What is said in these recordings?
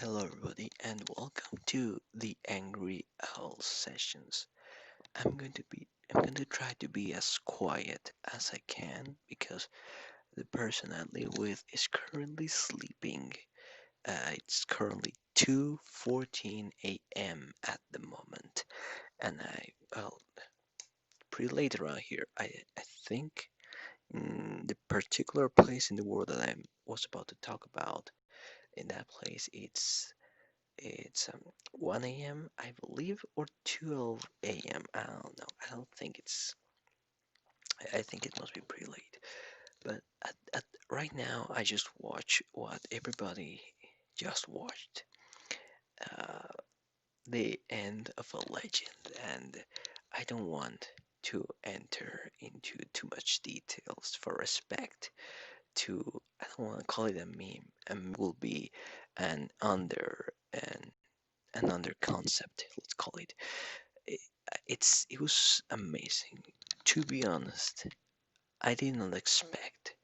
Hello everybody and welcome to the Angry Owl sessions. I'm going to try to be as quiet as I can because the person I live with is currently sleeping. It's currently 2:14 a.m. at the moment, and pretty late around here. I think the particular place in the world that I was about to talk about, in that place it's 1 a.m. I believe, or 12 a.m. I don't know. I don't think it's. I think it must be pretty late. But right now, I just watch what everybody just watched. Uh, the end of a legend, and I don't want to enter into too much details for respect to. I don't want to call it a meme. A meme will be an under an under concept. Let's call it. it, it was amazing. To be honest, I did not expect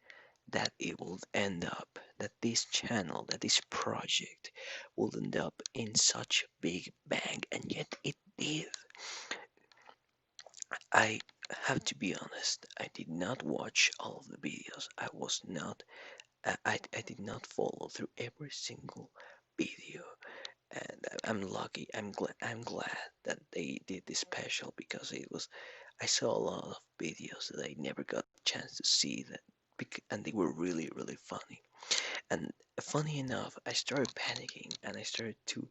that it would end up that this channel, that this project would end up in such a big bang, and yet it did. I have to be honest, I did not watch all of the videos. I was not I did not follow through every single video, and I'm lucky. I'm glad that they did this special because it was. I saw a lot of videos that I never got a chance to see and they were really funny. And funny enough, I started panicking and I started to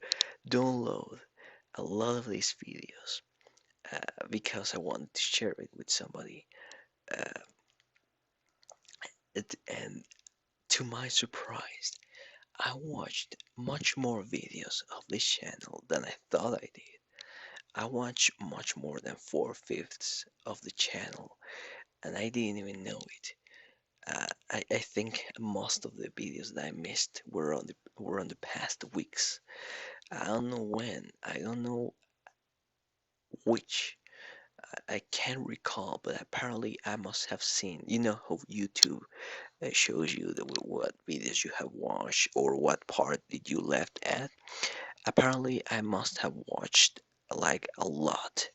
download a lot of these videos because I wanted to share it with somebody. Uh, and to my surprise, I watched much more videos of this channel than I thought I did. I watched much more than 4/5 of the channel, and I didn't even know it. I think most of the videos that I missed were on the past weeks. I don't know when. I don't know which. I can't recall, but apparently I must have seen. You know how YouTube shows you what videos you have watched or what part did you left at. Apparently, I must have watched like a lot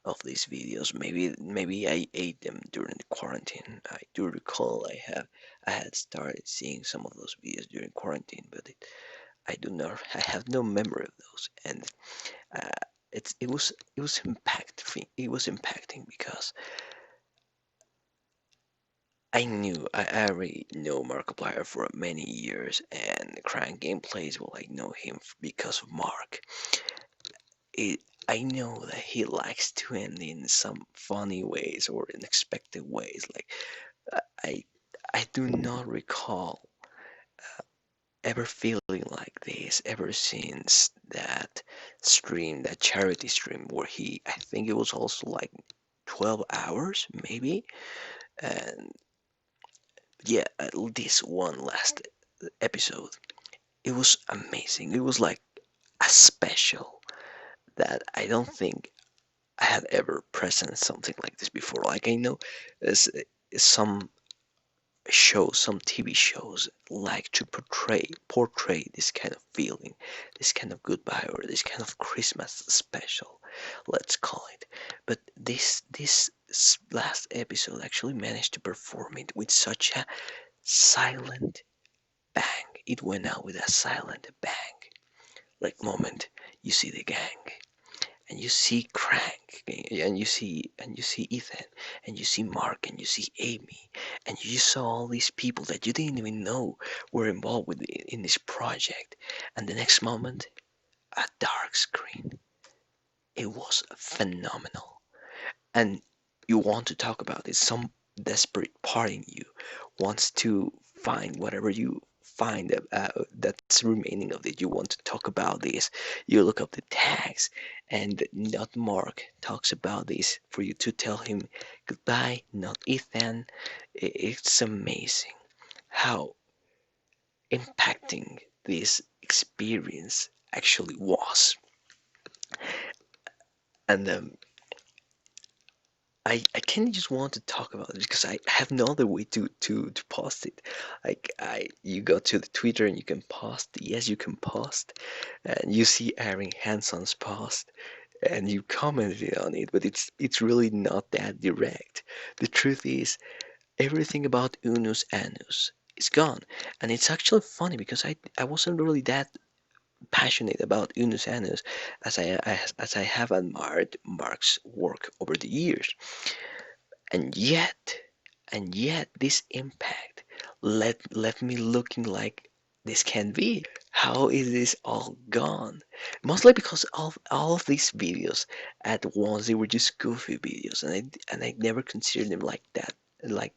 of these videos. Maybe I ate them during the quarantine. I do recall I had started seeing some of those videos during quarantine, but I do not. I have no memory of those, and uh, it was impacting because I already know Markiplier for many years, and Crank Gameplays. Well, I know him because of Mark. it I know that he likes to end in some funny ways or unexpected ways. Like I I do not recall ever feeling like this ever since that stream, that charity stream where I think it was also like 12 hours maybe. And yeah, at least one last episode. It was amazing. It was like a special that I don't think I had ever present something like this before. Like I know there's some some TV shows like to portray this kind of feeling, this kind of goodbye or this kind of Christmas special, let's call it. But this last episode actually managed to perform it with such a silent bang. It went out with a silent bang. Like moment you see the gang and you see Crank, and you see Ethan, and you see Mark, and you see Amy, and you saw all these people that you didn't even know were involved in this project, and the next moment, a dark screen. It was phenomenal, and you want to talk about it. Some desperate part in you wants to find whatever you find that's remaining of it. You want to talk about this. You look up the tags, and not Mark talks about this for you to tell him goodbye, not Ethan. It's amazing how impacting this experience actually was. And I kind of just want to talk about it because I have no other way to post it. Like you go to the Twitter and you can post. Yes, you can post, and you see Aaron Hanson's post, and you commented on it, but it's really not that direct. The truth is, everything about Unus Annus is gone, and it's actually funny because I wasn't really that passionate about Unus Annus as I have admired Mark's work over the years. And yet this impact left me looking like this can be. How is this all gone? Mostly because of all of these videos at once they were just goofy videos, and I never considered them like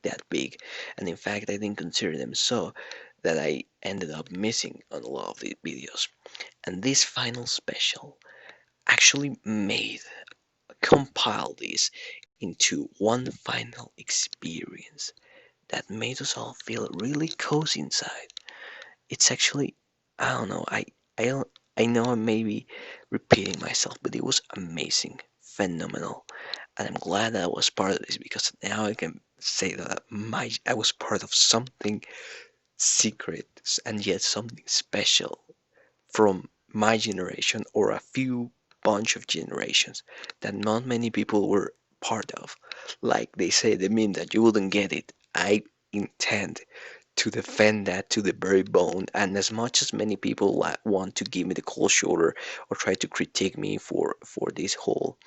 that big. And in fact, I didn't consider them so that I ended up missing on a lot of the videos. And this final special actually compiled this into one final experience that made us all feel really cozy inside. It's actually, I don't know, I don't, I know I may be repeating myself, but it was amazing, phenomenal, and I'm glad that I was part of this because now I can say that I was part of something secret and yet something special from my generation or a few bunch of generations that not many people were part of. Like they say, the meme that you wouldn't get it. I intend to defend that to the very bone. And as much as many people want to give me the cold shoulder or try to critique me for this whole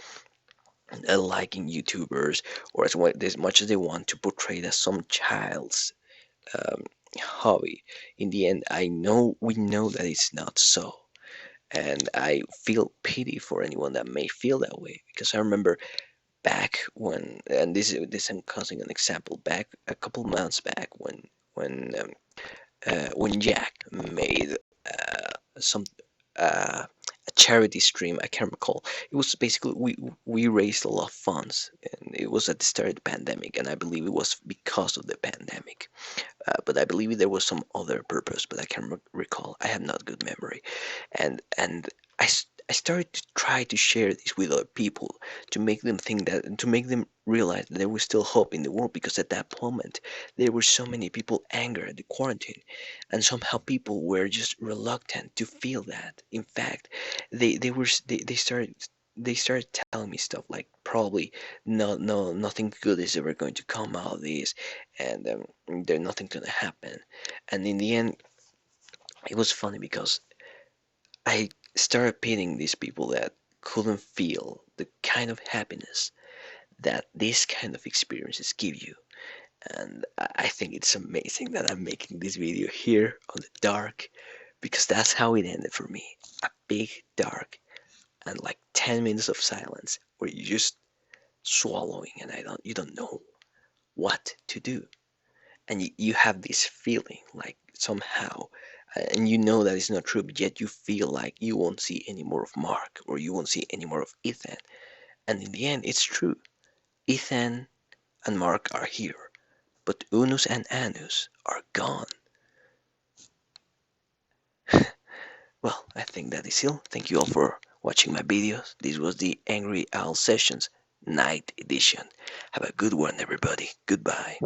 liking YouTubers, or as much as they want to portray it as some child's um, hobby, in the end, we know that it's not so. And I feel pity for anyone that may feel that way because I remember back when, and this I'm causing an example, back a couple months back when when Jack made some a charity stream. I can't recall. It was basically we raised a lot of funds, and it was at the start of the pandemic, and I believe it was because of the pandemic. But I believe there was some other purpose, but I can't recall. I have not good memory, and I started to try to share this with other people to make them think that to make them realize that there was still hope in the world because at that moment there were so many people angry at the quarantine, and somehow people were just reluctant to feel that. In fact, they started telling me stuff like probably nothing good is ever going to come out of this, and there's nothing gonna happen. And in the end, it was funny because I started pitying these people that couldn't feel the kind of happiness that these kind of experiences give you. And I think it's amazing that I'm making this video here on the dark because that's how it ended for me. A big dark and like 10 minutes of silence where you just swallowing and you don't know what to do. And you have this feeling like somehow and you know that it's not true, but yet you feel like you won't see any more of Mark or you won't see any more of Ethan. And in the end, it's true. Ethan and Mark are here, but Unus and Annus are gone. Well, I think that is all. Thank you all for watching my videos. This was the Angry Owl Sessions Night Edition. Have a good one, everybody. Goodbye.